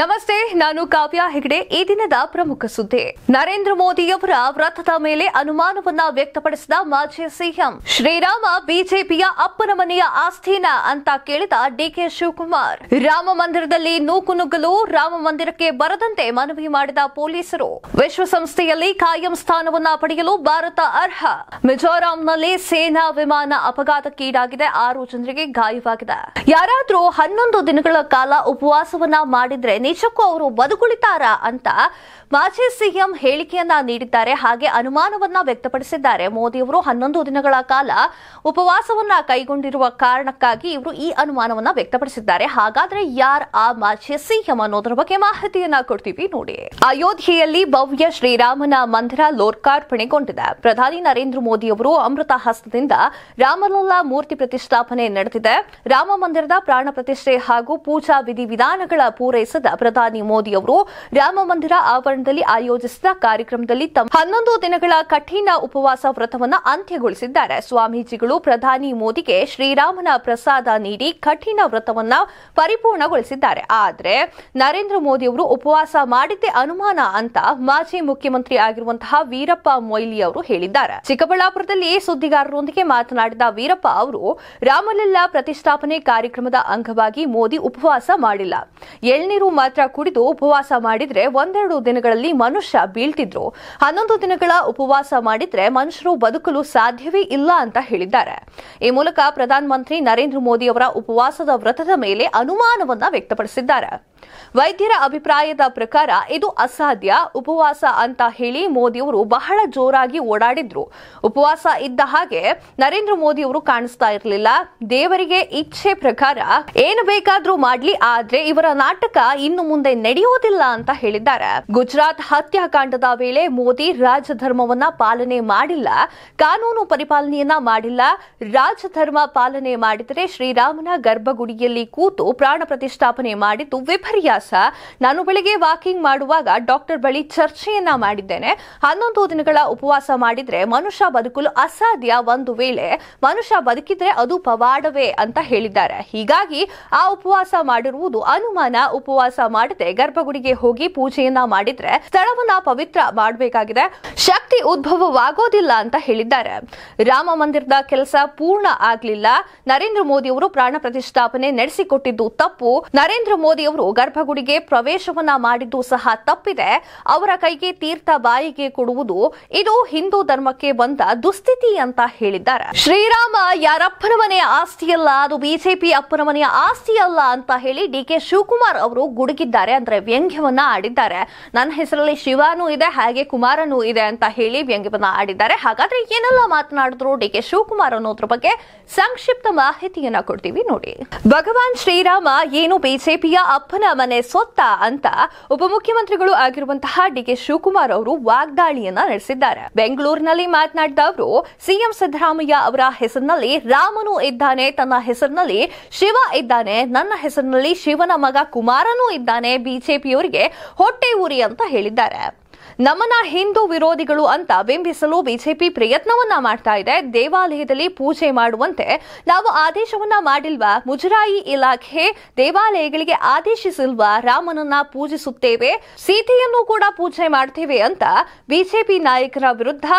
ನಮಸ್ತೆ, ನಾನು ಕಾವ್ಯ ಹೆಗಡೆ. ಈ ದಿನದ ಪ್ರಮುಖ ಸುದ್ದಿ. ನರೇಂದ್ರ ಮೋದಿಯವರ ವ್ರತದ ಮೇಲೆ ಅನುಮಾನವನ್ನ ವ್ಯಕ್ತಪಡಿಸಿದ ಮಾಜಿ ಸಿಎಂ. ಶ್ರೀರಾಮ ಬಿಜೆಪಿಯ ಅಪ್ಪನ ಮನೆಯ ಆಸ್ತಿನ ಅಂತ ಕೇಳಿದ ಡಿಕೆ ಶಿವಕುಮಾರ್. ರಾಮ ಮಂದಿರದಲ್ಲಿ ನೂಕುನುಗ್ಗಲು ರಾಮ ಮಂದಿರಕ್ಕೆ ಬರದಂತೆ ಮನವಿ ಮಾಡಿದ ಪೊಲೀಸರು. ವಿಶ್ವಸಂಸ್ಥೆಯಲ್ಲಿ ಕಾಯಂ ಸ್ಥಾನವನ್ನ ಪಡೆಯಲು ಭಾರತ ಅರ್ಹ. ಮಿಜೋರಾಂನಲ್ಲಿ ಸೇನಾ ವಿಮಾನ ಅಪಘಾತಕ್ಕೀಡಾಗಿದೆ. 6 ಜನರಿಗೆ ಗಾಯವಾಗಿದೆ. ಯಾರಾದ್ರೂ 11 ದಿನಗಳ ಕಾಲ ಉಪವಾಸವನ್ನ ಮಾಡಿದ್ರೆ ನಿಜಕ್ಕೂ ಅವರು ಬದುಕುಳಿತಾರಾ ಅಂತ ಮಾಜಿ ಸಿಎಂ ಹೇಳಿಕೆಯನ್ನ ನೀಡಿದ್ದಾರೆ. ಹಾಗೆ ಅನುಮಾನವನ್ನ ವ್ಯಕ್ತಪಡಿಸಿದ್ದಾರೆ. ಮೋದಿಯವರು 11 ದಿನಗಳ ಕಾಲ ಉಪವಾಸವನ್ನ ಕೈಗೊಂಡಿರುವ ಕಾರಣಕ್ಕಾಗಿ ಇವರು ಈ ಅನುಮಾನವನ್ನ ವ್ಯಕ್ತಪಡಿಸಿದ್ದಾರೆ. ಹಾಗಾದ್ರೆ ಯಾರ್ ಆ ಮಾಜಿ ಸಿಎಂ ಅನ್ನೋದ್ರ ಬಗ್ಗೆ ಮಾಹಿತಿಯನ್ನ ಕೊಡ್ತೀವಿ ನೋಡಿ. ಅಯೋಧ್ಯೆಯಲ್ಲಿ ಭವ್ಯ ಶ್ರೀರಾಮನ ಮಂದಿರ ಲೋಕಾರ್ಪಣೆಗೊಂಡಿದೆ. ಪ್ರಧಾನಿ ನರೇಂದ್ರ ಮೋದಿಯವರು ಅಮೃತ ಹಸ್ತದಿಂದ ರಾಮಲಲ್ಲಾ ಮೂರ್ತಿ ಪ್ರತಿಷ್ಠಾಪನೆ ನಡೆದಿದೆ. ರಾಮ ಮಂದಿರದ ಪ್ರಾಣ ಪ್ರತಿಷ್ಠೆ ಹಾಗೂ ಪೂಜಾ ವಿಧಿವಿಧಾನಗಳ ಪೂರೈಸಿದ ಪ್ರಧಾನಿ ಮೋದಿಯವರು ರಾಮ ಮಂದಿರ ಆವರಣದಲ್ಲಿ ಆಯೋಜಿಸಿದ ಕಾರ್ಯಕ್ರಮದಲ್ಲಿ ತಮ್ಮ 11 ದಿನಗಳ ಕಠಿಣ ಉಪವಾಸ ವ್ರತವನ್ನು ಅಂತ್ಯಗೊಳಿಸಿದ್ದಾರೆ. ಸ್ವಾಮೀಜಿಗಳು ಪ್ರಧಾನಿ ಮೋದಿಗೆ ಶ್ರೀರಾಮನ ಪ್ರಸಾದ ನೀಡಿ ಕಠಿಣ ವ್ರತವನ್ನ ಪರಿಪೂರ್ಣಗೊಳಿಸಿದ್ದಾರೆ. ಆದರೆ ನರೇಂದ್ರ ಮೋದಿಯವರು ಉಪವಾಸ ಮಾಡಿದ್ದೇ ಅನುಮಾನ ಅಂತ ಮಾಜಿ ಮುಖ್ಯಮಂತ್ರಿ ಆಗಿರುವಂತಹ ವೀರಪ್ಪ ಮೊಯ್ಲಿ ಅವರು ಹೇಳಿದ್ದಾರೆ. ಚಿಕ್ಕಬಳ್ಳಾಪುರದಲ್ಲಿ ಸುದ್ದಿಗಾರರೊಂದಿಗೆ ಮಾತನಾಡಿದ ವೀರಪ್ಪ ಅವರು, ರಾಮಲಲ್ಲಾ ಪ್ರತಿಷ್ಠಾಪನೆ ಕಾರ್ಯಕ್ರಮದ ಅಂಗವಾಗಿ ಮೋದಿ ಉಪವಾಸ ಮಾಡಿಲ್ಲ. ಎಳ್ನೀರು ಮಾತ್ರ ಕುಡಿದು ಉಪವಾಸ ಮಾಡಿದ್ರೆ 1-2 ದಿನಗಳಲ್ಲಿ ಮನುಷ್ಯ ಬೀಳ್ತಿದ್ರು. 11 ದಿನಗಳ ಉಪವಾಸ ಮಾಡಿದ್ರೆ ಮನುಷ್ಯರು ಬದುಕಲು ಸಾಧ್ಯವೇ ಇಲ್ಲ ಅಂತ ಹೇಳಿದ್ದಾರೆ. ಈ ಮೂಲಕ ಪ್ರಧಾನಮಂತ್ರಿ ನರೇಂದ್ರ ಮೋದಿ ಅವರ ಉಪವಾಸದ ವ್ರತದ ಮೇಲೆ ಅನುಮಾನವನ್ನ ವ್ಯಕ್ತಪಡಿಸಿದ್ದಾರೆ. ವೈದ್ಯರ ಅಭಿಪ್ರಾಯದ ಪ್ರಕಾರ ಇದು ಅಸಾಧ್ಯ ಉಪವಾಸ ಅಂತ ಹೇಳಿ ಮೋದಿಯವರು ಬಹಳ ಜೋರಾಗಿ ಓಡಾಡಿದ್ರು. ಉಪವಾಸ ಇದ್ದ ಹಾಗೆ ನರೇಂದ್ರ ಮೋದಿ ಅವರು ಕಾಣಿಸ್ತಾ ಇರಲಿಲ್ಲ. ದೇವರಿಗೆ ಇಚ್ಛೆ ಪ್ರಕಾರ ಏನು ಬೇಕಾದ್ರೂ ಮಾಡ್ಲಿ, ಆದ್ರೆ ಇವರ ನಾಟಕ ಇನ್ನು ಮುಂದೆ ನಡೆಯೋದಿಲ್ಲ ಅಂತ ಹೇಳಿದ್ದಾರೆ. ಗುಜರಾತ್ ಹತ್ಯಾಕಾಂಡದ ವೇಳೆ ಮೋದಿ ರಾಜಧರ್ಮವನ್ನ ಪಾಲನೆ ಮಾಡಿಲ್ಲ, ಕಾನೂನು ಪರಿಪಾಲನೆಯನ್ನ ಮಾಡಿಲ್ಲ. ರಾಜಧರ್ಮ ಪಾಲನೆ ಮಾಡಿದರೆ ಶ್ರೀರಾಮನ ಗರ್ಭಗುಡಿಯಲ್ಲಿ ಕೂತು ಪ್ರಾಣ ಪ್ರತಿಷ್ಠಾಪನೆ ಮಾಡಿದ್ದು ವಿಪರ್ಯಾಸ. ನಾನು ಬೆಳಿಗ್ಗೆ ವಾಕಿಂಗ್ ಮಾಡುವಾಗ ಡಾಕ್ಟರ್ ಬಳಿ ಚರ್ಚೆಯನ್ನ ಮಾಡಿದ್ದೇನೆ. 11 ದಿನಗಳ ಉಪವಾಸ ಮಾಡಿದ್ರೆ ಮನುಷ್ಯ ಬದುಕಲು ಅಸಾಧ್ಯ. ಒಂದು ವೇಳೆ ಮನುಷ್ಯ ಬದುಕಿದ್ರೆ ಅದು ಪವಾಡವೇ ಅಂತ ಹೇಳಿದ್ದಾರೆ. ಹೀಗಾಗಿ ಆ ಉಪವಾಸ ಮಾಡಿರುವುದು ಅನುಮಾನ. ಉಪವಾಸ ಮಾಡದೆ ಗರ್ಭಗುಡಿಗೆ ಹೋಗಿ ಪೂಜೆಯನ್ನ ಮಾಡಿದ್ರೆ ಸ್ಥಳವನ್ನ ಪವಿತ್ರ ಮಾಡಬೇಕಾಗಿದೆ. ಶಕ್ತಿ ಉದ್ಭವವಾಗೋದಿಲ್ಲ ಅಂತ ಹೇಳಿದ್ದಾರೆ. ರಾಮ ಮಂದಿರದ ಕೆಲಸ ಪೂರ್ಣ ಆಗ್ಲಿಲ್ಲ. ನರೇಂದ್ರ ಮೋದಿ ಅವರು ಪ್ರಾಣ ಪ್ರತಿಷ್ಠಾಪನೆ ನಡೆಸಿಕೊಟ್ಟಿದ್ದು ತಪ್ಪು. ನರೇಂದ್ರ ಮೋದಿ ಅವರು ಗರ್ಭಗುಡಿಗೆ ಪ್ರವೇಶವನ್ನ ಮಾಡಿದ್ದು ಸಹ ತಪ್ಪಿದೆ. ಅವರ ಕೈಗೆ ತೀರ್ಥ ಬಾಯಿಗೆ ಕೊಡುವುದು ಇದು ಹಿಂದೂ ಧರ್ಮಕ್ಕೆ ಬಂದ ದುಸ್ಥಿತಿ ಅಂತ ಹೇಳಿದ್ದಾರೆ. ಶ್ರೀರಾಮ ಯಾರಪ್ಪನ ಮನೆಯ ಆಸ್ತಿಯಲ್ಲ, ಅದು ಬಿಜೆಪಿ ಅಪ್ಪನ ಮನೆಯ ಆಸ್ತಿಯಲ್ಲ ಅಂತ ಹೇಳಿ ಡಿಕೆ ಶಿವಕುಮಾರ್ ಅವರು ಗುಡುಗಿದ್ದಾರೆ. ಅಂದ್ರೆ ವ್ಯಂಗ್ಯವನ್ನ ಆಡಿದ್ದಾರೆ. ನನ್ನ ಹೆಸರಲ್ಲಿ ಶಿವನೂ ಇದೆ, ಹಾಗೆ ಕುಮಾರನೂ ಇದೆ ಅಂತ ಹೇಳಿ ವ್ಯಂಗ್ಯವನ್ನ ಆಡಿದ್ದಾರೆ. ಹಾಗಾದ್ರೆ ಏನೆಲ್ಲ ಮಾತನಾಡಿದ್ರು ಡಿಕೆ ಶಿವಕುಮಾರ್ ಅನ್ನೋದ್ರ ಬಗ್ಗೆ ಸಂಕ್ಷಿಪ್ತ ಮಾಹಿತಿಯನ್ನ ಕೊಡ್ತೀವಿ ನೋಡಿ. ಭಗವಾನ್ ಶ್ರೀರಾಮ ಏನು ಬಿಜೆಪಿಯ ಅಪ್ಪನ ಮನೆ ಸೊತ್ತ ಅಂತ ಉಪಮುಖ್ಯಮಂತ್ರಿಗಳು ಆಗಿರುವಂತಹ ಡಿಕೆ ಶಿವಕುಮಾರ್ ಅವರು ವಾಗ್ದಾಳಿಯನ್ನ ನಡೆಸಿದ್ದಾರೆ. ಬೆಂಗಳೂರಿನಲ್ಲಿ ಮಾತನಾಡಿದ ಅವರು, ಸಿಎಂ ಸಿದ್ದರಾಮಯ್ಯ ಅವರ ಹೆಸರಿನಲ್ಲಿ ರಾಮನೂ ಇದ್ದಾನೆ, ತನ್ನ ಹೆಸರಿನಲ್ಲಿ ಶಿವ ಇದ್ದಾನೆ, ನನ್ನ ಹೆಸರಿನಲ್ಲಿ ಶಿವನ ಮಗ ಕುಮಾರನೂ ಇದ್ದಾನೆ. ಬಿಜೆಪಿಯವರಿಗೆ ಹೊಟ್ಟೆ ಉರಿ ಅಂತ ಹೇಳಿದ್ದಾರೆ. ನಮ್ಮನ್ನ ಹಿಂದೂ ವಿರೋಧಿಗಳು ಅಂತ ಬಿಂಬಿಸಲು ಬಿಜೆಪಿ ಪ್ರಯತ್ನವನ್ನ ಮಾಡ್ತಾ ಇದೆ. ದೇವಾಲಯದಲ್ಲಿ ಪೂಜೆ ಮಾಡುವಂತೆ ನಾವು ಆದೇಶವನ್ನ ಮಾಡಿಲ್ವಾ? ಮುಜರಾಯಿ ಇಲಾಖೆ ದೇವಾಲಯಗಳಿಗೆ ಆದೇಶಿಸಿಲ್ವಾ? ರಾಮನನ್ನ ಪೂಜಿಸುತ್ತೇವೆ, ಸೀತೆಯನ್ನು ಕೂಡ ಪೂಜೆ ಮಾಡ್ತೇವೆ ಅಂತ ಬಿಜೆಪಿ ನಾಯಕರ ವಿರುದ್ಧ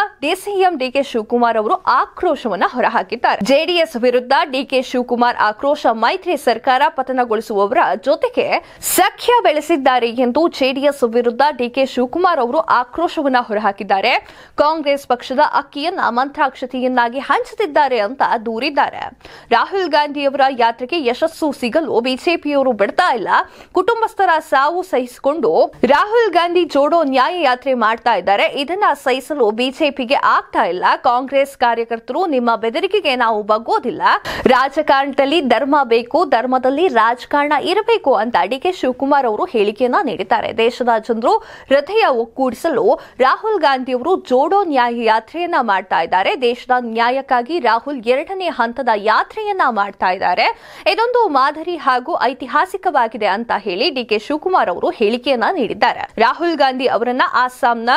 ಸಿಎಂ ಡಿಕೆ ಶಿವಕುಮಾರ್ ಅವರು ಆಕ್ರೋಶವನ್ನ ಹೊರಹಾಕಿದ್ದಾರೆ. ಜೆಡಿಎಸ್ ವಿರುದ್ಧ ಡಿಕೆ ಶಿವಕುಮಾರ್ ಆಕ್ರೋಶ. ಮೈತ್ರಿ ಸರ್ಕಾರ ಪತನಗೊಳಿಸುವವರ ಜೊತೆಗೆ ಸಖ್ಯ ಬೆಳೆಸಿದ್ದಾರೆ ಎಂದು ಜೆಡಿಎಸ್ ವಿರುದ್ಧ ಡಿಕೆ ಶಿವಕುಮಾರ್ ಅವರು ಆಕ್ರೋಶವನ್ನ ಹೊರಹಾಕಿದ್ದಾರೆ. ಕಾಂಗ್ರೆಸ್ ಪಕ್ಷದ ಅಕ್ಕಿಯನ್ನ ಮಂತ್ರಾಕ್ಷತೆಯನ್ನಾಗಿ ಹಂಚುತ್ತಿದ್ದಾರೆ ಅಂತ ದೂರಿದ್ದಾರೆ. ರಾಹುಲ್ ಗಾಂಧಿಯವರ ಯಾತ್ರೆಗೆ ಯಶಸ್ಸು ಸಿಗಲು ಬಿಜೆಪಿಯವರು ಬಿಡ್ತಾ ಇಲ್ಲ. ಕುಟುಂಬಸ್ಥರ ಸಾವು ಸಹಿಸಿಕೊಂಡು ರಾಹುಲ್ ಗಾಂಧಿ ಜೋಡೋ ನ್ಯಾಯ ಯಾತ್ರೆ ಮಾಡ್ತಾ ಇದ್ದಾರೆ. ಇದನ್ನ ಸಹಿಸಲು ಬಿಜೆಪಿಗೆ ಆಗ್ತಾ ಇಲ್ಲ. ಕಾಂಗ್ರೆಸ್ ಕಾರ್ಯಕರ್ತರು ನಿಮ್ಮ ಬೆದರಿಕೆಗೆ ನಾವು ಬಗ್ಗೋದಿಲ್ಲ. ರಾಜಕಾರಣದಲ್ಲಿ ಧರ್ಮ ಬೇಕು, ಧರ್ಮದಲ್ಲಿ ರಾಜಕಾರಣ ಇರಬೇಕು ಅಂತ ಡಿಕೆ ಶಿವಕುಮಾರ್ ಅವರು ಹೇಳಿಕೆಯನ್ನ ನೀಡಿದ್ದಾರೆ. ದೇಶದ ಜನರು ಹೃದಯ ಒಕ್ಕೂಟ ಒಟ್ಟುಗೂಡಿಸಲು ರಾಹುಲ್ ಗಾಂಧಿ ಅವರು ಜೋಡೋ ನ್ಯಾಯ ಯಾತ್ರೆಯನ್ನ ಮಾಡ್ತಾ ಇದ್ದಾರೆ. ದೇಶದ ನ್ಯಾಯಕ್ಕಾಗಿ ರಾಹುಲ್ 2ನೇ ಹಂತದ ಯಾತ್ರೆಯನ್ನ ಮಾಡ್ತಾ ಇದ್ದಾರೆ. ಇದೊಂದು ಮಾದರಿ ಹಾಗೂ ಐತಿಹಾಸಿಕವಾಗಿದೆ ಅಂತ ಹೇಳಿ ಡಿಕೆ ಶಿವಕುಮಾರ್ ಅವರು ಹೇಳಿಕೆಯನ್ನ ನೀಡಿದ್ದಾರೆ. ರಾಹುಲ್ ಗಾಂಧಿ ಅವರನ್ನ ಅಸ್ಸಾಂನ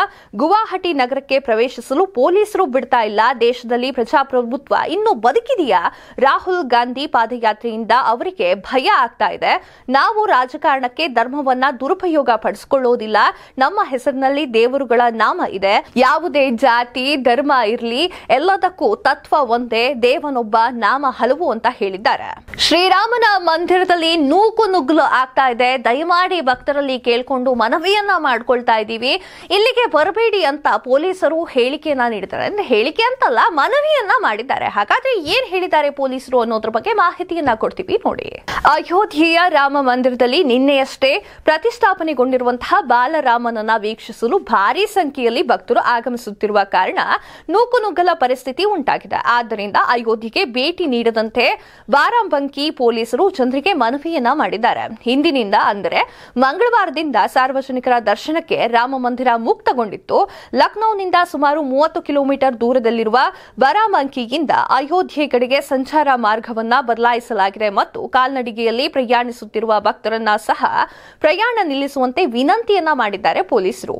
ಗುವಾಹಟಿ ನಗರಕ್ಕೆ ಪ್ರವೇಶಿಸಲು ಪೊಲೀಸರು ಬಿಡ್ತಾ ಇಲ್ಲ. ದೇಶದಲ್ಲಿ ಪ್ರಜಾಪ್ರಭುತ್ವ ಇನ್ನೂ ಬದುಕಿದೆಯಾ? ರಾಹುಲ್ ಗಾಂಧಿ ಪಾದಯಾತ್ರೆಯಿಂದ ಅವರಿಗೆ ಭಯ ಆಗ್ತಾ ಇದೆ. ನಾವು ರಾಜಕಾರಣಕ್ಕೆ ಧರ್ಮವನ್ನ ದುರುಪಯೋಗ ಪಡಿಸಿಕೊಳ್ಳೋದಿಲ್ಲ. ನಮ್ಮ ಹೆಸರಿನಲ್ಲಿ ದೇವರುಗಳ ನಾಮ ಇದೆ. ಯಾವುದೇ ಜಾತಿ ಧರ್ಮ ಇರಲಿ, ಎಲ್ಲದಕ್ಕೂ ತತ್ವ ಒಂದೇ, ದೇವನೊಬ್ಬ ನಾಮ ಹಲವು ಅಂತ ಹೇಳಿದ್ದಾರೆ. ಶ್ರೀರಾಮನ ಮಂದಿರದಲ್ಲಿ ನೂಕುನುಗ್ಗಲು ಆಗ್ತಾ ಇದೆ. ದಯಮಾಡಿ ಭಕ್ತರಲ್ಲಿ ಕೇಳ್ಕೊಂಡು ಮನವಿಯನ್ನ ಮಾಡ್ಕೊಳ್ತಾ ಇದ್ದೀವಿ, ಇಲ್ಲಿಗೆ ಬರಬೇಡಿ ಅಂತ ಪೊಲೀಸರು ಹೇಳಿಕೆಯನ್ನ ನೀಡಿದ್ದಾರೆ. ಅಂದ್ರೆ ಹೇಳಿಕೆ ಅಂತಲ್ಲ, ಮನವಿಯನ್ನ ಮಾಡಿದ್ದಾರೆ. ಹಾಗಾದ್ರೆ ಏನ್ ಹೇಳಿದ್ದಾರೆ ಪೊಲೀಸರು ಅನ್ನೋದ್ರ ಬಗ್ಗೆ ಮಾಹಿತಿಯನ್ನ ಕೊಡ್ತೀವಿ ನೋಡಿ. ಅಯೋಧ್ಯೆಯ ರಾಮ ಮಂದಿರದಲ್ಲಿ ನಿನ್ನೆಯಷ್ಟೇ ಪ್ರತಿಷ್ಠಾಪನೆಗೊಂಡಿರುವಂತಹ ಬಾಲರಾಮನನ್ನ ವೀಕ್ಷಿಸಲು ಭಾರೀ ಸಂಖ್ಯೆಯಲ್ಲಿ ಭಕ್ತರು ಆಗಮಿಸುತ್ತಿರುವ ಕಾರಣ ನೂಕುನುಗ್ಗಲ ಪರಿಸ್ಥಿತಿ ಉಂಟಾಗಿದೆ. ಆದ್ದರಿಂದ ಅಯೋಧ್ಯೆಗೆ ಭೇಟಿ ನೀಡದಂತೆ ಬಾರಾಬಂಕಿ ಪೊಲೀಸರು ಜನರಿಗೆ ಮನವಿಯನ್ನ ಮಾಡಿದ್ದಾರೆ. ಇಂದಿನಿಂದ ಅಂದರೆ ಮಂಗಳವಾರದಿಂದ ಸಾರ್ವಜನಿಕರ ದರ್ಶನಕ್ಕೆ ರಾಮ ಮಂದಿರ ಮುಕ್ತಗೊಂಡಿತ್ತು. ಲಕ್ನೋನಿಂದ ಸುಮಾರು 30 ಕಿಲೋಮೀಟರ್ ದೂರದಲ್ಲಿರುವ ಬಾರಾಬಂಕಿಯಿಂದ ಅಯೋಧ್ಯೆ ಕಡೆಗೆ ಸಂಚಾರ ಮಾರ್ಗವನ್ನ ಬದಲಾಯಿಸಲಾಗಿದೆ ಮತ್ತು ಕಾಲ್ನಡಿಗೆಯಲ್ಲಿ ಪ್ರಯಾಣಿಸುತ್ತಿರುವ ಭಕ್ತರನ್ನ ಸಹ ಪ್ರಯಾಣ ನಿಲ್ಲಿಸುವಂತೆ ವಿನಂತಿಯನ್ನ ಮಾಡಿದ್ದಾರೆ ಪೊಲೀಸರು.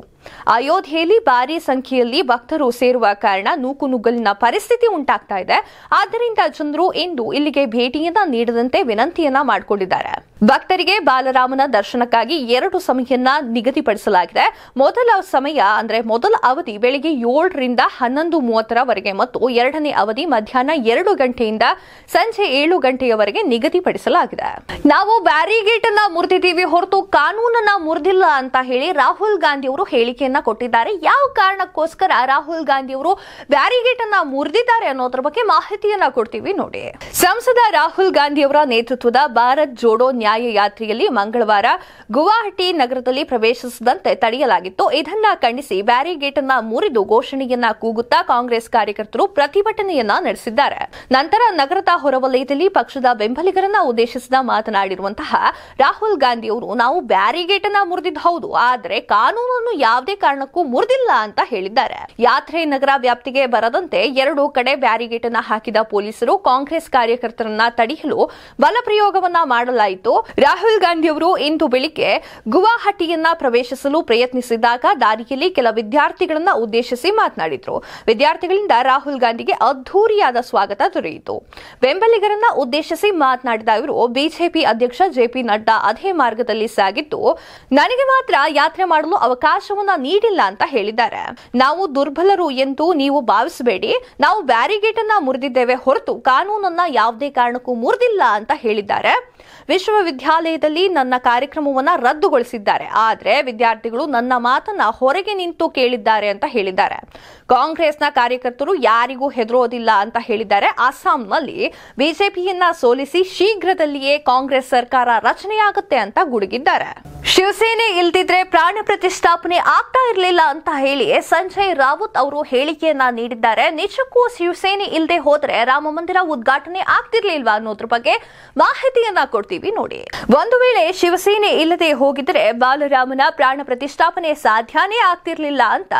ಅಯೋಧ್ಯೆಯಲ್ಲಿ ಭಾರೀ ಸಂಖ್ಯೆಯಲ್ಲಿ ಭಕ್ತರು ಸೇರುವ ಕಾರಣ ನೂಕುನುಗ್ಗಲಿನ ಪರಿಸ್ಥಿತಿ ಉಂಟಾಗ್ತಾ ಇದೆ. ಆದ್ದರಿಂದ ಜನರು ಇಂದು ಇಲ್ಲಿಗೆ ಭೇಟಿಯನ್ನ ನೀಡದಂತೆ ವಿನಂತಿಯನ್ನ ಮಾಡಿಕೊಂಡಿದ್ದಾರೆ. ಭಕ್ತರಿಗೆ ಬಾಲರಾಮನ ದರ್ಶನಕ್ಕಾಗಿ 2 ಸಮಯವನ್ನ ನಿಗದಿಪಡಿಸಲಾಗಿದೆ. ಮೊದಲ ಸಮಯ ಅಂದ್ರೆ ಮೊದಲ ಅವಧಿ ಬೆಳಿಗ್ಗೆ 7ರಿಂದ 11:30 ಮತ್ತು 2ನೇ ಅವಧಿ ಮಧ್ಯಾಹ್ನ 2 ಗಂಟೆಯಿಂದ ಸಂಜೆ 7 ಗಂಟೆಯವರೆಗೆ ನಿಗದಿಪಡಿಸಲಾಗಿದೆ. ನಾವು ಬ್ಯಾರಿಗೇಟ್ ಅನ್ನ ಮುರಿದಿದ್ದೀವಿ ಹೊರತು ಕಾನೂನನ್ನ ಮುರಿದಿಲ್ಲ ಅಂತ ಹೇಳಿ ರಾಹುಲ್ ಗಾಂಧಿ ಅವರು ಹೇಳಿಕೆಯನ್ನ ಕೊಟ್ಟಿದ್ದಾರೆ. ಯಾವ ಕಾರಣಕ್ಕೋಸ್ಕರ ರಾಹುಲ್ ಗಾಂಧಿ ಅವರು ಬ್ಯಾರಿಗೇಟ್ ಅನ್ನ ಮುರಿದಿದ್ದಾರೆ ಅನ್ನೋದ್ರ ಬಗ್ಗೆ ಮಾಹಿತಿಯನ್ನ ಕೊಡ್ತೀವಿ ನೋಡಿ. ಸಂಸದ ರಾಹುಲ್ ಗಾಂಧಿ ಅವರ ನೇತೃತ್ವದ ಭಾರತ್ ಜೋಡೋ ನ್ಯಾಯ ಯಾತ್ರೆಯಲ್ಲಿ ಮಂಗಳವಾರ ಗುವಾಹಟಿ ನಗರದಲ್ಲಿ ಪ್ರವೇಶಿಸದಂತೆ ತಡೆಯಲಾಗಿತ್ತು. ಇದನ್ನ ಖಂಡಿಸಿ ಬ್ಯಾರಿಗೇಟ್ ಅನ್ನ ಮುರಿದು ಘೋಷಣೆಯನ್ನ ಕೂಗುತ್ತಾ ಕಾಂಗ್ರೆಸ್ ಕಾರ್ಯಕರ್ತರು ಪ್ರತಿಭಟನೆಯನ್ನ ನಡೆಸಿದ್ದಾರೆ. ನಂತರ ನಗರದ ಹೊರವಲಯದಲ್ಲಿ ಪಕ್ಷದ ಬೆಂಬಲಿಗರನ್ನ ಉದ್ದೇಶಿಸಿದ ಮಾತನಾಡಿರುವಂತಹ ರಾಹುಲ್ ಗಾಂಧಿ ಅವರು, ನಾವು ಬ್ಯಾರಿಗೇಟ್ ಅನ್ನ ಮುರಿದಿದ್ದು ಹೌದು, ಆದರೆ ಕಾನೂನನ್ನು ಯಾವುದೇ ಕಾರಣಕ್ಕೂ ಮುರಿದಿಲ್ಲ ಅಂತ ಹೇಳಿದ್ದಾರೆ. ಯಾತ್ರೆ ನಗರ ವ್ಯಾಪ್ತಿಗೆ ಬರದಂತೆ 2 ಕಡೆ ಬ್ಯಾರಿಗೇಟ್ ಅನ್ನ ಹಾಕಿದ ಪೊಲೀಸರು ಕಾಂಗ್ರೆಸ್ ಕಾರ್ಯಕರ್ತರನ್ನ ತಡೆಯಲು ಬಲಪ್ರಯೋಗವನ್ನ ಮಾಡಲಾಯಿತು. ರಾಹುಲ್ ಗಾಂಧಿ ಅವರು ಇಂದು ಬೆಳಿಗ್ಗೆ ಗುವಾಹಟಿಯನ್ನ ಪ್ರವೇಶಿಸಲು ಪ್ರಯತ್ನಿಸಿದಾಗ ದಾರಿಯಲ್ಲಿ ಕೆಲ ವಿದ್ಯಾರ್ಥಿಗಳನ್ನ ಉದ್ದೇಶಿಸಿ ಮಾತನಾಡಿದ್ರು. ವಿದ್ಯಾರ್ಥಿಗಳಿಂದ ರಾಹುಲ್ ಗಾಂಧಿಗೆ ಅದ್ಧೂರಿಯಾದ ಸ್ವಾಗತ ದೊರೆಯಿತು. ಬೆಂಬಲಿಗರನ್ನ ಉದ್ದೇಶಿಸಿ ಮಾತನಾಡಿದ ಇವರು, ಬಿಜೆಪಿ ಅಧ್ಯಕ್ಷ ಜೆಪಿ ನಡ್ಡಾ ಅದೇ ಮಾರ್ಗದಲ್ಲಿ ಸಾಗಿದ್ದು ನನಗೆ ಮಾತ್ರ ಯಾತ್ರೆ ಮಾಡಲು ಅವಕಾಶವನ್ನ ನೀಡಿಲ್ಲ ಅಂತ ಹೇಳಿದ್ದಾರೆ. ನಾವು ದುರ್ಬಲರು ಎಂದು ನೀವು ಭಾವಿಸಬೇಡಿ, ನಾವು ಬ್ಯಾರಿಗೇಟ್ ಅನ್ನ ಮುರಿದಿದ್ದೇವೆ ಹೊರತು ಕಾನೂನನ್ನ ಯಾವುದೇ ಕಾರಣಕ್ಕೂ ಮುರಿದಿಲ್ಲ ಅಂತ ಹೇಳಿದ್ದಾರೆ. ವಿಶ್ವವಿದ್ಯಾಲಯದಲ್ಲಿ ನನ್ನ ಕಾರ್ಯಕ್ರಮವನ್ನ ರದ್ದುಗೊಳಿಸಿದ್ದಾರೆ, ಆದರೆ ವಿದ್ಯಾರ್ಥಿಗಳು ನನ್ನ ಮಾತನ್ನ ಹೊರಗೆ ನಿಂತು ಕೇಳಿದ್ದಾರೆ ಅಂತ ಹೇಳಿದ್ದಾರೆ. ಕಾಂಗ್ರೆಸ್ನ ಕಾರ್ಯಕರ್ತರು ಯಾರಿಗೂ ಹೆದರೋದಿಲ್ಲ ಅಂತ ಹೇಳಿದ್ದಾರೆ. ಅಸ್ಸಾಂನಲ್ಲಿ ಬಿಜೆಪಿಯನ್ನ ಸೋಲಿಸಿ ಶೀಘ್ರದಲ್ಲಿಯೇ ಕಾಂಗ್ರೆಸ್ ಸರ್ಕಾರ ರಚನೆಯಾಗುತ್ತೆ ಅಂತ ಗುಡುಗಿದ್ದಾರೆ. ಶಿವಸೇನೆ ಇಲ್ದಿದ್ರೆ ಪ್ರಾಣ ಪ್ರತಿಷ್ಠಾಪನೆ ಆಗ್ತಾ ಇರಲಿಲ್ಲ ಅಂತ ಹೇಳಿ ಸಂಜಯ್ ರಾವತ್ ಅವರು ಹೇಳಿಕೆಯನ್ನ ನೀಡಿದ್ದಾರೆ. ನಿಜಕ್ಕೂ ಶಿವಸೇನೆ ಇಲ್ಲದೆ ಹೋದ್ರೆ ರಾಮ ಮಂದಿರ ಉದ್ಘಾಟನೆ ಆಗ್ತಿರ್ಲಿಲ್ವಾ ಅನ್ನೋದ್ರ ಬಗ್ಗೆ ಮಾಹಿತಿಯನ್ನ ಕೊಡ್ತೀವಿ ನೋಡಿ. ಒಂದು ವೇಳೆ ಶಿವಸೇನೆ ಇಲ್ಲದೆ ಹೋಗಿದ್ರೆ ಬಾಲರಾಮನ ಪ್ರಾಣ ಪ್ರತಿಷ್ಠಾಪನೆ ಸಾಧ್ಯನೇ ಆಗ್ತಿರ್ಲಿಲ್ಲ ಅಂತ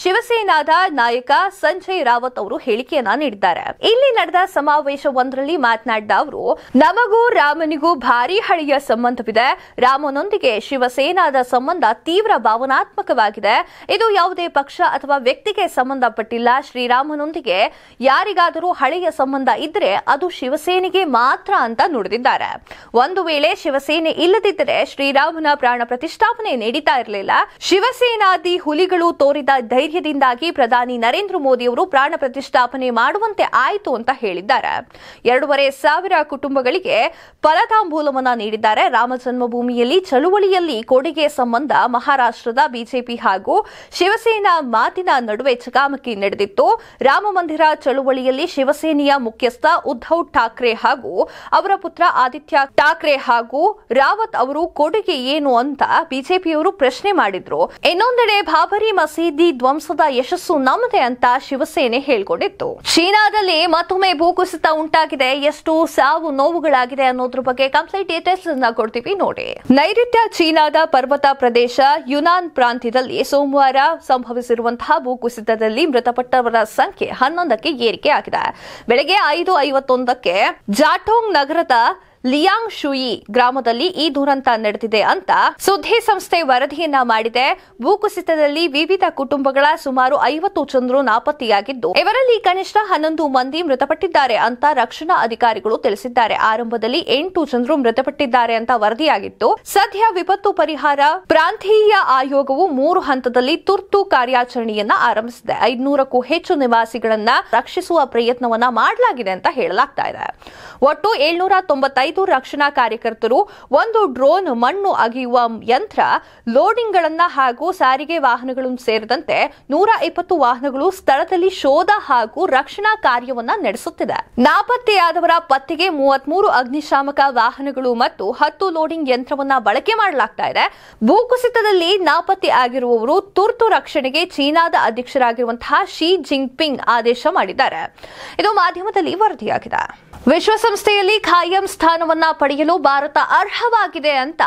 ಶಿವಸೇನಾದ ನಾಯಕ ಸಂಜಯ್ ರಾವತ್ ಅವರು ಹೇಳಿಕೆಯನ್ನ ನೀಡಿದ್ದಾರೆ. ಇಲ್ಲಿ ನಡೆದ ಸಮಾವೇಶವೊಂದರಲ್ಲಿ ಮಾತನಾಡಿದ ಅವರು, ನಮಗೂ ರಾಮನಿಗೂ ಭಾರಿ ಹಳೆಯ ಸಂಬಂಧವಿದೆ. ರಾಮನೊಂದಿಗೆ ಶಿವಸೇನಾದ ಸಂಬಂಧ ತೀವ್ರ ಭಾವನಾತ್ಮಕವಾಗಿದೆ. ಇದು ಯಾವುದೇ ಪಕ್ಷ ಅಥವಾ ವ್ಯಕ್ತಿಗೆ ಸಂಬಂಧಪಟ್ಟಿಲ್ಲ. ಶ್ರೀರಾಮನೊಂದಿಗೆ ಯಾರಿಗಾದರೂ ಹಳೆಯ ಸಂಬಂಧ ಇದ್ರೆ ಅದು ಶಿವಸೇನೆಗೆ ಮಾತ್ರ ಅಂತ ನುಡಿದಿದ್ದಾರೆ. ಒಂದು ವೇಳೆ ಶಿವಸೇನೆ ಇಲ್ಲದಿದ್ದರೆ ಶ್ರೀರಾಮನ ಪ್ರಾಣ ಪ್ರತಿಷ್ಠಾಪನೆ ನಡೀತಾ ಇರಲಿಲ್ಲ. ಶಿವಸೇನಾದಿ ಹುಲಿಗಳು ತೋರಿದ ಧೈರ್ಯದಿಂದಾಗಿ ಪ್ರಧಾನಿ ನರೇಂದ್ರ ಮೋದಿ ಅವರು ಪ್ರಾಣ ಪ್ರತಿಷ್ಠಾಪನೆ ಮಾಡುವಂತೆ ಆಯಿತು ಅಂತ ಹೇಳಿದ್ದಾರೆ. 2,500 ಕುಟುಂಬಗಳಿಗೆ ಫಲತಾಂಬೂಲವನ್ನ ನೀಡಿದ್ದಾರೆ. ರಾಮ ಜನ್ಮಭೂಮಿಯಲ್ಲಿ ಚಳುವಳಿಯಲ್ಲಿ ಕೊಡುಗೆ ಸಂಬಂಧ ಮಹಾರಾಷ್ಟ್ರದ ಬಿಜೆಪಿ ಹಾಗೂ ಶಿವಸೇನಾ ಮಾತಿನ ನಡುವೆ ಚಕಮಕಿ ನಡೆದಿತ್ತು. ರಾಮ ಮಂದಿರ ಚಳುವಳಿಯಲ್ಲಿ ಶಿವಸೇನೆಯ ಮುಖ್ಯಸ್ಥ ಉದ್ಧವ್ ಠಾಕ್ರೆ ಹಾಗೂ ಅವರ ಪುತ್ರ ಆದಿತ್ಯ ಠಾಕ್ರೆ ಹಾಗೂ ರಾವತ್ ಅವರು ಕೊಡುಗೆ ಏನು ಅಂತ ಬಿಜೆಪಿಯವರು ಪ್ರಶ್ನೆ ಮಾಡಿದ್ರು. ಇನ್ನೊಂದೆಡೆ ಬಾಬರಿ ಮಸೀದಿ ಧ್ವಂಸದ ಯಶಸ್ಸು ನಮ್ಮದೇ ಅಂತ ಶಿವಸೇನೆ ಹೇಳಿಕೊಂಡಿತ್ತು. ಚೀನಾದಲ್ಲಿ ಮತ್ತೊಮ್ಮೆ ಭೂಕುಸಿತ ಉಂಟಾಗಿದೆ. ಎಷ್ಟು ಸಾವು ನೋವುಗಳಾಗಿದೆ ಅನ್ನೋದ್ರ ಬಗ್ಗೆ ಕಂಪ್ಲೀಟ್ ಡೀಟೇಲ್ಸ್ ಅನ್ನ ಕೊಡ್ತೀವಿ ನೋಡಿ. ನೈಋತ್ಯ ಚೀನಾದ ಪರ್ವತ ಪ್ರದೇಶ ಯುನಾನ್ ಪ್ರಾಂತ್ಯದಲ್ಲಿ ಸೋಮವಾರ ಸಂಭವಿಸಿರುವಂತಹ ಭೂಕುಸಿತದಲ್ಲಿ ಮೃತಪಟ್ಟವರ ಸಂಖ್ಯೆ 11ಕ್ಕೆ ಏರಿಕೆ ಆಗಿದೆ. ಬೆಳಗ್ಗೆ 5:51ಕ್ಕೆ ಜಾಟೋಂಗ್ ನಗರದ ಲಿಯಾಂಗ್ ಶುಯಿ ಗ್ರಾಮದಲ್ಲಿ ಈ ದುರಂತ ನಡೆದಿದೆ ಅಂತ ಸುದ್ದಿ ಸಂಸ್ಥೆ ವರದಿಯನ್ನ ಮಾಡಿದೆ. ಭೂಕುಸಿತದಲ್ಲಿ ವಿವಿಧ ಕುಟುಂಬಗಳ ಸುಮಾರು 50 ಜನರು ನಾಪತ್ತೆಯಾಗಿದ್ದು, ಇವರಲ್ಲಿ ಕನಿಷ್ಠ 11 ಮಂದಿ ಮೃತಪಟ್ಟಿದ್ದಾರೆ ಅಂತ ರಕ್ಷಣಾ ಅಧಿಕಾರಿಗಳು ತಿಳಿಸಿದ್ದಾರೆ. ಆರಂಭದಲ್ಲಿ 8 ಜನರು ಮೃತಪಟ್ಟಿದ್ದಾರೆ ಅಂತ ವರದಿಯಾಗಿತ್ತು. ಸದ್ಯ ವಿಪತ್ತು ಪರಿಹಾರ ಪ್ರಾಂತೀಯ ಆಯೋಗವು 3 ಹಂತದಲ್ಲಿ ತುರ್ತು ಕಾರ್ಯಾಚರಣೆಯನ್ನ ಆರಂಭಿಸಿದೆ. 500ಕ್ಕೂ ಹೆಚ್ಚು ನಿವಾಸಿಗಳನ್ನ ರಕ್ಷಿಸುವ ಪ್ರಯತ್ನವನ್ನ ಮಾಡಲಾಗಿದೆ ಅಂತ ಹೇಳಲಾಗ್ತಾ ಇದೆ. ಒಟ್ಟು 795 ರಕ್ಷಣಾ ಕಾರ್ಯಕರ್ತರು, 1 ಡ್ರೋನ್, ಮಣ್ಣು ಅಗೆಯುವ ಯಂತ್ರ, ಲೋಡಿಂಗ್ಗಳನ್ನ ಹಾಗೂ ಸಾರಿಗೆ ವಾಹನಗಳನ್ನು ಸೇರಿದಂತೆ 120 ವಾಹನಗಳು ಸ್ಥಳದಲ್ಲಿ ಶೋಧ ಹಾಗೂ ರಕ್ಷಣಾ ಕಾರ್ಯವನ್ನ ನಡೆಸುತ್ತಿದೆ. ನಾಪತ್ತೆಯಾದವರ ಪತ್ತೆಗೆ 33 ಅಗ್ನಿಶಾಮಕ ವಾಹನಗಳು ಮತ್ತು 10 ಲೋಡಿಂಗ್ ಯಂತ್ರವನ್ನ ಬಳಕೆ ಮಾಡಲಾಗ್ತಾ ಇದೆ. ಭೂಕುಸಿತದಲ್ಲಿ ನಾಪತ್ತೆ ಆಗಿರುವವರು ತುರ್ತು ರಕ್ಷಣೆಗೆ ಚೀನಾದ ಅಧ್ಯಕ್ಷರಾಗಿರುವಂತಹ ಶಿ ಜಿನ್ಪಿಂಗ್ ಆದೇಶ ಮಾಡಿದ್ದಾರೆ. ಇದು ಮಾಧ್ಯಮದಲ್ಲಿ ವರದಿಯಾಗಿದೆ. ವಿಶ್ವಸಂಸ್ಥೆಯಲ್ಲಿ ಖಾಯಂ ಸ್ಥಾನವನ್ನ ಪಡೆಯಲು ಭಾರತ ಅರ್ಹವಾಗಿದೆ ಅಂತ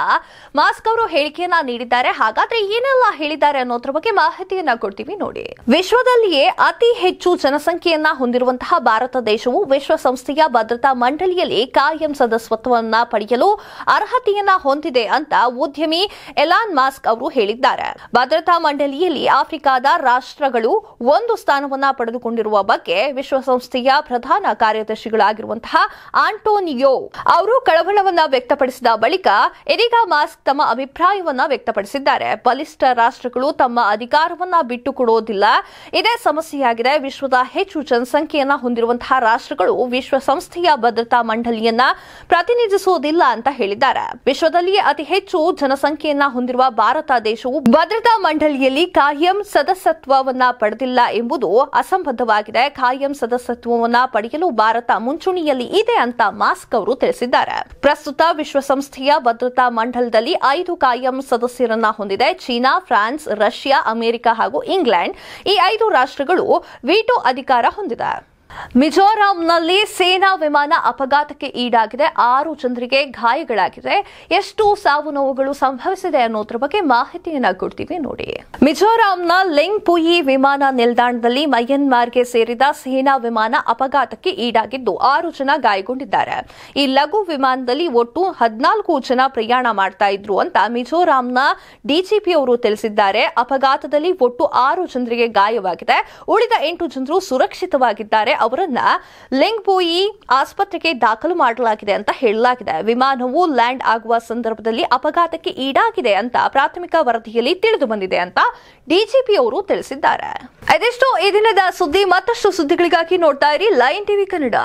ಮಾಸ್ಕ್ ಅವರು ಹೇಳಿಕೆಯನ್ನ ನೀಡಿದ್ದಾರೆ. ಹಾಗಾದ್ರೆ ಏನೆಲ್ಲ ಹೇಳಿದ್ದಾರೆ ಅನ್ನೋದ್ರ ಬಗ್ಗೆ ಮಾಹಿತಿಯನ್ನ ಕೊಡ್ತೀವಿ ನೋಡಿ. ವಿಶ್ವದಲ್ಲಿಯೇ ಅತಿ ಹೆಚ್ಚು ಜನಸಂಖ್ಯೆಯನ್ನ ಹೊಂದಿರುವಂತಹ ಭಾರತ ದೇಶವು ವಿಶ್ವಸಂಸ್ಥೆಯ ಭದ್ರತಾ ಮಂಡಳಿಯಲ್ಲಿ ಖಾಯಂ ಸದಸ್ಯತ್ವವನ್ನ ಪಡೆಯಲು ಅರ್ಹತೆಯನ್ನ ಹೊಂದಿದೆ ಅಂತ ಉದ್ಯಮಿ ಎಲಾನ್ ಮಾಸ್ಕ್ ಅವರು ಹೇಳಿದ್ದಾರೆ. ಭದ್ರತಾ ಮಂಡಳಿಯಲ್ಲಿ ಆಫ್ರಿಕಾದ ರಾಷ್ಟ್ರಗಳು 1 ಸ್ಥಾನವನ್ನ ಪಡೆದುಕೊಂಡಿರುವ ಬಗ್ಗೆ ವಿಶ್ವಸಂಸ್ಥೆಯ ಪ್ರಧಾನ ಕಾರ್ಯದರ್ಶಿಗಳಾಗಿರುವಂತಹ ಆಂಟೋನಿಯೋ ಅವರು ಕಳವಳವನ್ನ ವ್ಯಕ್ತಪಡಿಸಿದ ಬಳಿಕ ಇದೀಗ ಮಾಸ್ಕ್ ತಮ್ಮ ಅಭಿಪ್ರಾಯವನ್ನ ವ್ಯಕ್ತಪಡಿಸಿದ್ದಾರೆ. ಬಲಿಷ್ಠ ರಾಷ್ಟ್ರಗಳು ತಮ್ಮ ಅಧಿಕಾರವನ್ನ ಬಿಟ್ಟುಕೊಡುವುದಿಲ್ಲ, ಇದೇ ಸಮಸ್ಯೆಯಾಗಿದೆ. ವಿಶ್ವದ ಹೆಚ್ಚು ಜನಸಂಖ್ಯೆಯನ್ನ ಹೊಂದಿರುವಂತಹ ರಾಷ್ಟ್ರಗಳು ವಿಶ್ವಸಂಸ್ಥೆಯ ಭದ್ರತಾ ಮಂಡಳಿಯನ್ನ ಪ್ರತಿನಿಧಿಸುವುದಿಲ್ಲ ಅಂತ ಹೇಳಿದ್ದಾರೆ. ವಿಶ್ವದಲ್ಲಿಯೇ ಅತಿ ಹೆಚ್ಚು ಜನಸಂಖ್ಯೆಯನ್ನ ಹೊಂದಿರುವ ಭಾರತ ದೇಶವು ಭದ್ರತಾ ಮಂಡಳಿಯಲ್ಲಿ ಖಾಯಂ ಸದಸ್ಯತ್ವವನ್ನ ಪಡೆದಿಲ್ಲ ಎಂಬುದು ಅಸಂಬದ್ಧವಾಗಿದೆ. ಖಾಯಂ ಸದಸ್ಯತ್ವವನ್ನ ಪಡೆಯಲು ಭಾರತ ಮುಂಚೂಣಿಯಲ್ಲಿ ಇದೆ ಅಂತ ಮಾಸ್ಕ್ ಅವರು ತಿಳಿಸಿದ್ದಾರೆ. ಪ್ರಸ್ತುತ ವಿಶ್ವಸಂಸ್ಥೆಯ ಭದ್ರತಾ ಮಂಡಲದಲ್ಲಿ 5 ಖಾಯಂ ಸದಸ್ಯರನ್ನ ಹೊಂದಿದೆ. ಚೀನಾ, ಫ್ರಾನ್ಸ್, ರಷ್ಯಾ, ಅಮೆರಿಕ ಹಾಗೂ ಇಂಗ್ಲೆಂಡ್ ಈ 5 ರಾಷ್ಟ್ರಗಳು ವೀಟೋ ಅಧಿಕಾರ ಹೊಂದಿದೆ. ಮಿಜೋರಾಂನಲ್ಲಿ ಸೇನಾ ವಿಮಾನ ಅಪಘಾತಕ್ಕೆ ಈಡಾಗಿದೆ. 6 ಜನರಿಗೆ ಗಾಯಗಳಾಗಿದೆ. ಎಷ್ಟು ಸಾವು ನೋವುಗಳು ಸಂಭವಿಸಿದೆ ಅನ್ನೋದ್ರ ಬಗ್ಗೆ ಮಾಹಿತಿಯನ್ನ ಕೊಡ್ತೀವಿ ನೋಡಿ. ಮಿಜೋರಾಂನ ಲೆಂಗ್ಪುಯಿ ವಿಮಾನ ನಿಲ್ದಾಣದಲ್ಲಿ ಮಯನ್ಮಾರ್ಗೆ ಸೇರಿದ ಸೇನಾ ವಿಮಾನ ಅಪಘಾತಕ್ಕೆ ಈಡಾಗಿದ್ದು 6 ಜನ ಗಾಯಗೊಂಡಿದ್ದಾರೆ. ಈ ಲಘು ವಿಮಾನದಲ್ಲಿ ಒಟ್ಟು 14 ಜನ ಪ್ರಯಾಣ ಮಾಡ್ತಾ ಇದ್ರು ಅಂತ ಮಿಜೋರಾಂನ ಡಿಜಿಪಿ ಅವರು ತಿಳಿಸಿದ್ದಾರೆ. ಅಪಘಾತದಲ್ಲಿ ಒಟ್ಟು 6 ಜನರಿಗೆ ಗಾಯವಾಗಿದೆ. ಉಳಿದ 8 ಜನರು ಸುರಕ್ಷಿತವಾಗಿದ್ದಾರೆ. ಅವರನ್ನ ಲೆಂಗ್ಪುಯಿ ಆಸ್ಪತ್ರೆಗೆ ದಾಖಲು ಮಾಡಲಾಗಿದೆ ಅಂತ ಹೇಳಲಾಗಿದೆ. ವಿಮಾನವು ಲ್ಯಾಂಡ್ ಆಗುವ ಸಂದರ್ಭದಲ್ಲಿ ಅಪಘಾತಕ್ಕೆ ಈಡಾಗಿದೆ ಅಂತ ಪ್ರಾಥಮಿಕ ವರದಿಯಲ್ಲಿ ತಿಳಿದು ಬಂದಿದೆ ಅಂತ ಡಿಜಿಪಿ ಅವರು ತಿಳಿಸಿದ್ದಾರೆ. ಇದಿಷ್ಟು ಈ ದಿನದ ಸುದ್ದಿ. ಮತ್ತಷ್ಟು ಸುದ್ದಿಗಳಿಗಾಗಿ ನೋಡ್ತಾ ಇರಿ ಲೈನ್ ಟಿವಿ ಕನ್ನಡ.